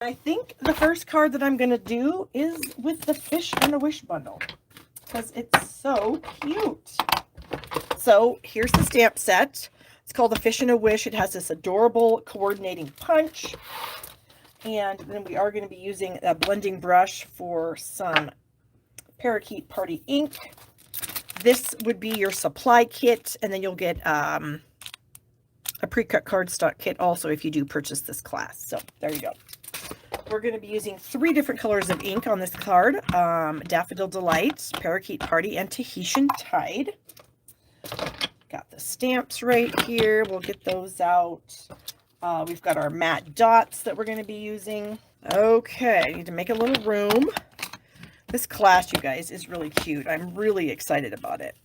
I think the first card that I'm going to do is with the Fish and a Wish bundle because it's so cute. So here's the stamp set. It's called the Fish and a Wish. It has this adorable coordinating punch. And then we are going to be using a blending brush for some Parakeet Party ink. This would be your supply kit, and then you'll get a pre-cut cardstock kit also if you do purchase this class. So there you go. We're going to be using 3 different colors of ink on this card. Daffodil Delight, Parakeet Party, and Tahitian Tide. Got the stamps right here. We'll get those out. We've got our matte dots that we're going to be using. Okay, I need to make a little room. This class, you guys, is really cute. I'm really excited about it.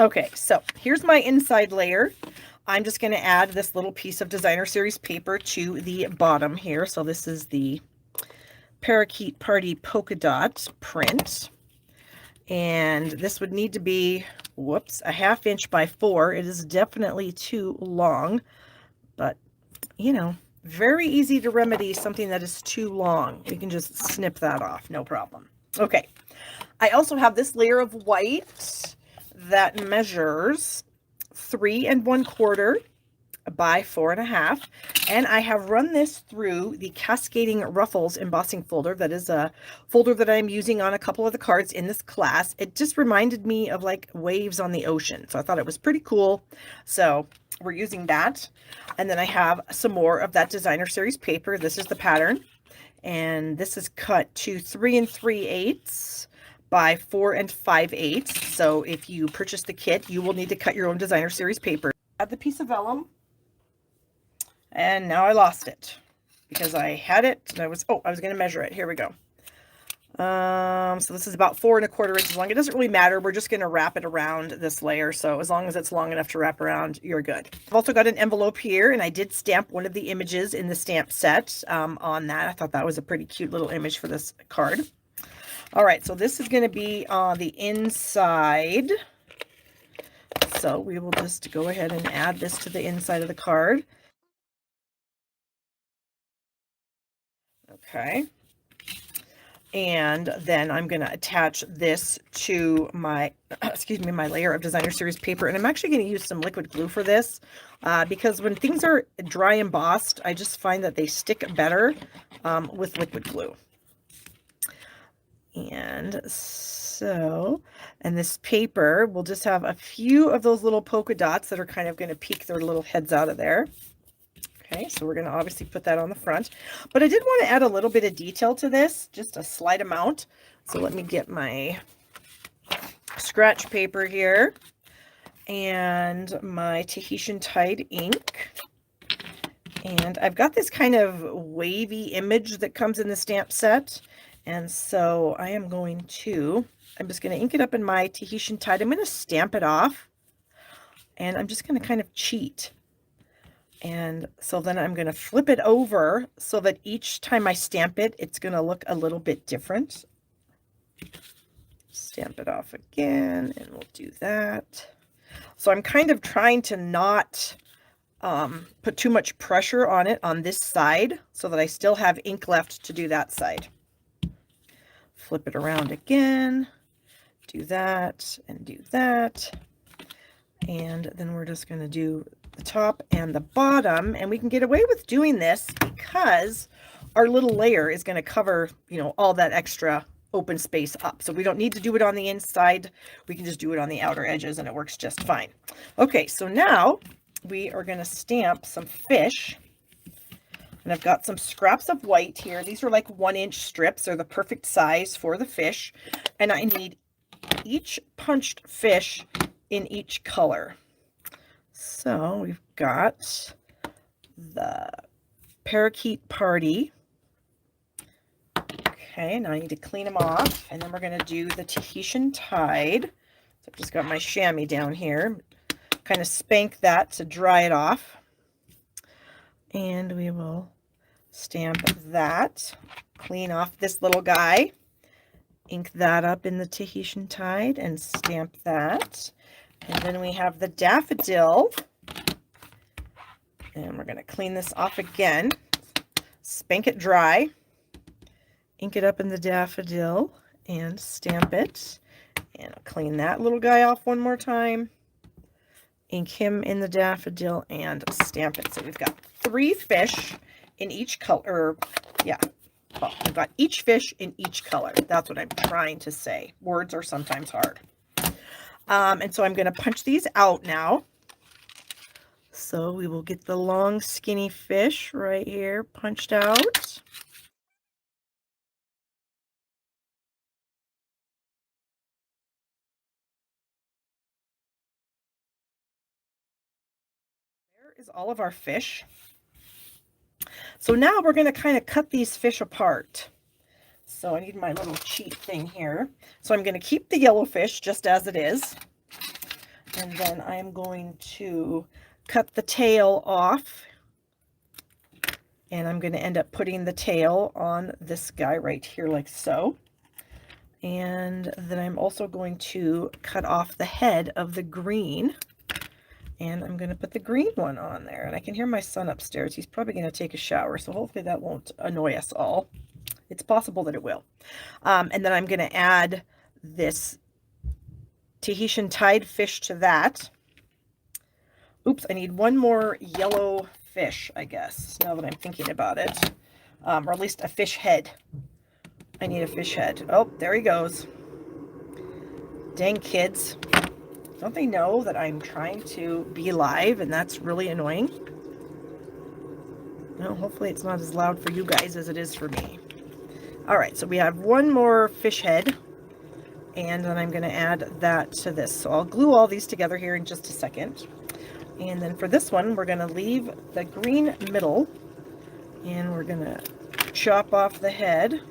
Okay, so here's my inside layer. I'm just going to add this little piece of designer series paper to the bottom here. So this is the Parakeet Party polka dot print. And this would need to be, whoops, a 1/2 inch by 4. It is definitely too long, but you know, very easy to remedy something that is too long. You can just snip that off, no problem. Okay, I also have this layer of white that measures 3 1/4 by 4 1/2, and I have run this through the Cascading Ruffles embossing folder. That is a folder that I'm using on a couple of the cards in this class. It just reminded me of like waves on the ocean, so I thought it was pretty cool. So we're using that, and then I have some more of that designer series paper. This is the pattern, and this is cut to 3 3/8 by 4 5/8. So if you purchase the kit, you will need to cut your own designer series paper. Add the piece of vellum, and now I lost it because I had it and I was going to measure it. Here we go. So this is about 4 1/4 inches long. It doesn't really matter. We're just going to wrap it around this layer. So as long as it's long enough to wrap around, you're good. I've also got an envelope here, and I did stamp one of the images in the stamp set on that. I thought that was a pretty cute little image for this card. All right, so this is going to be on the inside. So we will just go ahead and add this to the inside of the card. Okay. And then I'm going to attach this to my, my layer of designer series paper. And I'm actually going to use some liquid glue for this because when things are dry embossed, I just find that they stick better with liquid glue. And so, and this paper will just have a few of those little polka dots that are kind of going to peek their little heads out of there. Okay, so we're going to obviously put that on the front, but I did want to add a little bit of detail to this, just a slight amount. So let me get my scratch paper here and my Tahitian Tide ink. And I've got this kind of wavy image that comes in the stamp set. And so I am I'm just going to ink it up in my Tahitian Tide. I'm going to stamp it off, and I'm just going to kind of cheat. And so then I'm going to flip it over so that each time I stamp it, it's going to look a little bit different. Stamp it off again, and we'll do that. So I'm kind of trying to not put too much pressure on it on this side so that I still have ink left to do that side. Flip it around again, do that, and do that. And then we're just going to do the top and the bottom, and we can get away with doing this because our little layer is going to cover, you know, all that extra open space up. So we don't need to do it on the inside. We can just do it on the outer edges, and it works just fine. Okay, so now we are going to stamp some fish. And I've got some scraps of white here. These are like 1-inch strips. They're the perfect size for the fish. And I need each punched fish in each color. So we've got the Parakeet Party. Okay, now I need to clean them off. And then we're going to do the Tahitian Tide. So I've just got my chamois down here. Kind of spank that to dry it off. And we will stamp that, clean off this little guy, ink that up in the Tahitian Tide, and stamp that. And then we have the daffodil, and we're going to clean this off again. spank it dry, ink it up in the daffodil, and stamp it. And I'll clean that little guy off one more time. Ink him in the daffodil and stamp it. So we've got 3 fish in each color. Yeah, well, we've got each fish in each color. That's what I'm trying to say. Words are sometimes hard. And so I'm going to punch these out now. So we will get the long skinny fish right here punched out. There is all of our fish. So now we're going to kind of cut these fish apart. So I need my little cheat thing here. So I'm going to keep the yellow fish just as it is. And then I'm going to cut the tail off. And I'm going to end up putting the tail on this guy right here like so. And then I'm also going to cut off the head of the green. And I'm going to put the green one on there. And I can hear my son upstairs. He's probably going to take a shower. So hopefully that won't annoy us all. It's possible that it will. And then I'm going to add this Tahitian tide fish to that. Oops, I need one more yellow fish, I guess, now that I'm thinking about it. Or at least a fish head. I need a fish head. Oh, there he goes. Dang kids. Don't they know that I'm trying to be live and that's really annoying? No, hopefully it's not as loud for you guys as it is for me. All right, so we have one more fish head, and then I'm going to add that to this. So I'll glue all these together here in just a second. And then for this one, we're going to leave the green middle, and we're going to chop off the head,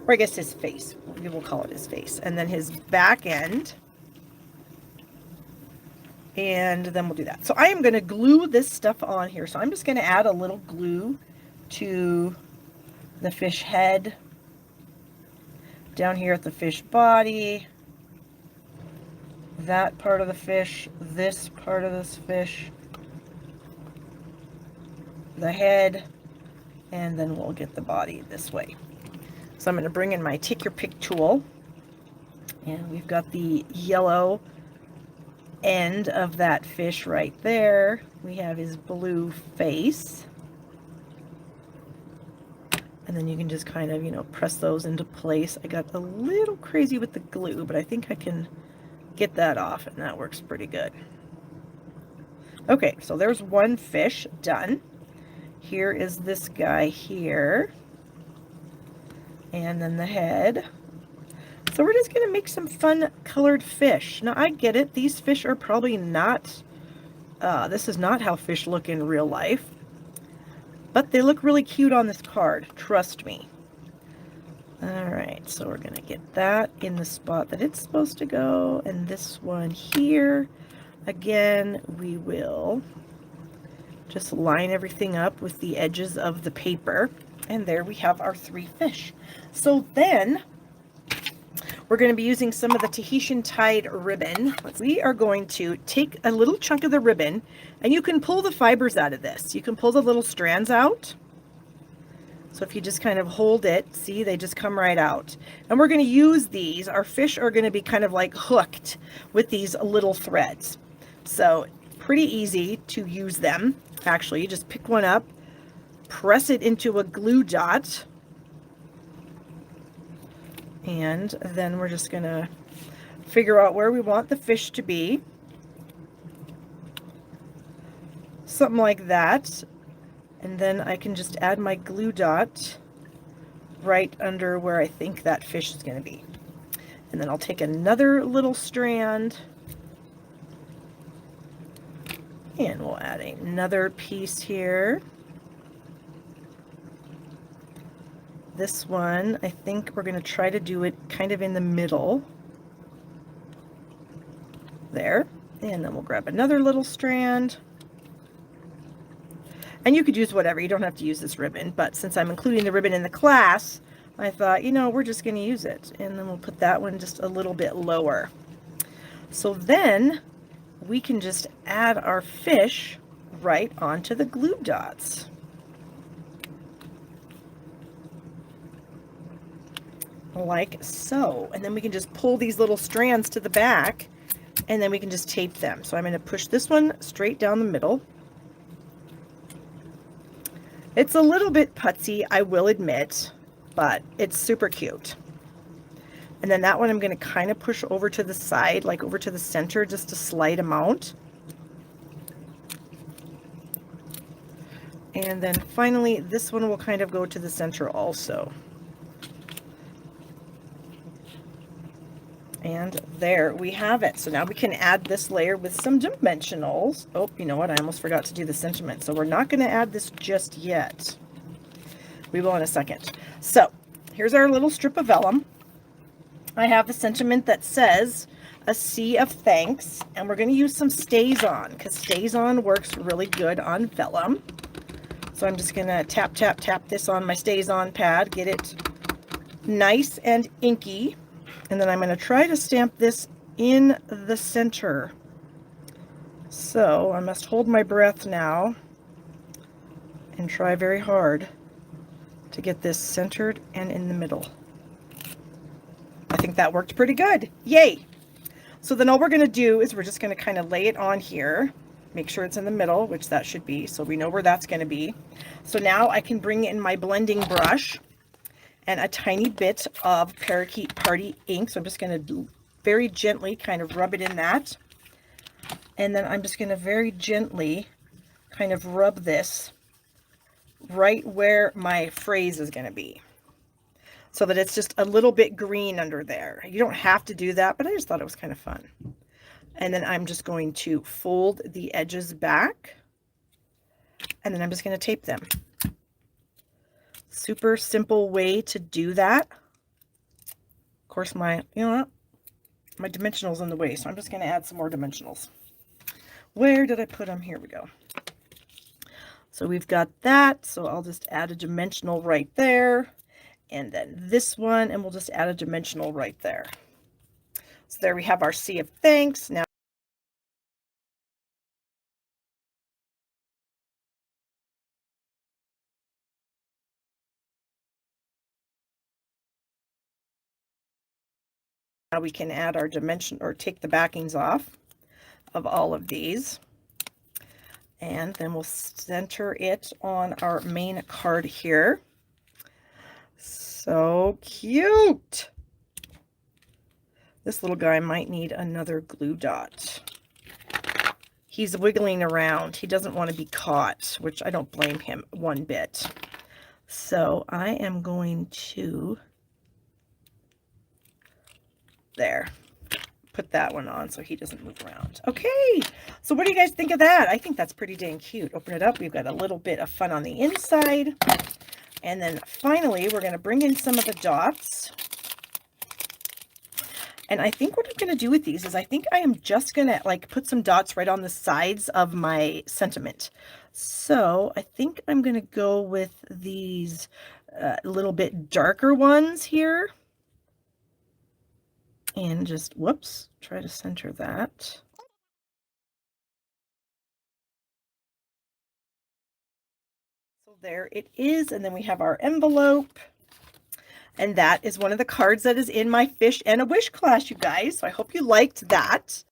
or I guess his face. We'll call it his face. And then his back end. And then we'll do that. So I am going to glue this stuff on here. So I'm just going to add a little glue to the fish head, down here at the fish body, that part of the fish, this part of this fish, the head, and then we'll get the body this way. So I'm going to bring in my take your pick tool, and we've got the yellow end of that fish right there. We have his blue face. And then you can just kind of, you know, press those into place. I got a little crazy with the glue, but I think I can get that off, and that works pretty good. Okay, so there's one fish done. Here is this guy here. And then the head. So we're just going to make some fun colored fish. Now, I get it. These fish are probably not, this is not how fish look in real life. But they look really cute on this card, trust me. Alright, so we're going to get that in the spot that it's supposed to go. And this one here, again, we will just line everything up with the edges of the paper. And there we have our 3 fish. So then, we're going to be using some of the Tahitian Tide ribbon. We are going to take a little chunk of the ribbon, and you can pull the fibers out of this. You can pull the little strands out. So if you just kind of hold it, see, they just come right out. And we're going to use these. Our fish are going to be kind of like hooked with these little threads. So pretty easy to use them. Actually, you just pick one up, press it into a glue dot, and then we're just going to figure out where we want the fish to be. Something like that. And then I can just add my glue dot right under where I think that fish is going to be. And then I'll take another little strand, and we'll add another piece here. This one, I think we're going to try to do it kind of in the middle. There. And then we'll grab another little strand. And you could use whatever. You don't have to use this ribbon. But since I'm including the ribbon in the class, I thought, you know, we're just going to use it. And then we'll put that one just a little bit lower. So then we can just add our fish right onto the glue dots. like so. And then we can just pull these little strands to the back, and then we can just tape them. So I'm going to push this one straight down the middle. It's a little bit putsy, I will admit, but it's super cute. And then that one I'm going to kind of push over to the side, like over to the center, just a slight amount. And then finally, this one will kind of go to the center also. And there we have it. So now we can add this layer with some dimensionals. Oh, you know what? I almost forgot to do the sentiment. So we're not going to add this just yet. We will in a second. So here's our little strip of vellum. I have the sentiment that says a sea of thanks, and we're going to use some stays on because stays on works really good on vellum. So I'm just going to tap, tap, tap this on my stays on pad, get it nice and inky. And then I'm going to try to stamp this in the center. So I must hold my breath now and try very hard to get this centered and in the middle. I think that worked pretty good. Yay! So then all we're going to do is we're just going to kind of lay it on here. Make sure it's in the middle, which that should be, so we know where that's going to be. So now I can bring in my blending brush and a tiny bit of Parakeet Party ink. So I'm just going to very gently kind of rub it in that. And then I'm just going to very gently kind of rub this right where my phrase is going to be, so that it's just a little bit green under there. You don't have to do that, but I just thought it was kind of fun. And then I'm just going to fold the edges back, and then I'm just going to tape them. Super simple way to do that. Of course, my dimensional's in the way, so I'm just going to add some more dimensionals. Where did I put them? Here we go. So we've got that, so I'll just add a dimensional right there, and then this one, and we'll just add a dimensional right there. So there we have our sea of thanks. Now we can add our dimension, or take the backings off of all of these. And then we'll center it on our main card here. So cute! This little guy might need another glue dot. He's wiggling around. He doesn't want to be caught, which I don't blame him one bit. So I am going to, there, put that one on so he doesn't move around. Okay, so what do you guys think of that? I think that's pretty dang cute. Open it up. We've got a little bit of fun on the inside. And then finally, we're going to bring in some of the dots. And I think what I'm going to do with these is I think I am just going to like put some dots right on the sides of my sentiment. So I think I'm going to go with these little bit darker ones here. And just, whoops, try to center that. So there it is. And then we have our envelope. And that is one of the cards that is in my Fish and a Wish class, you guys. So I hope you liked that.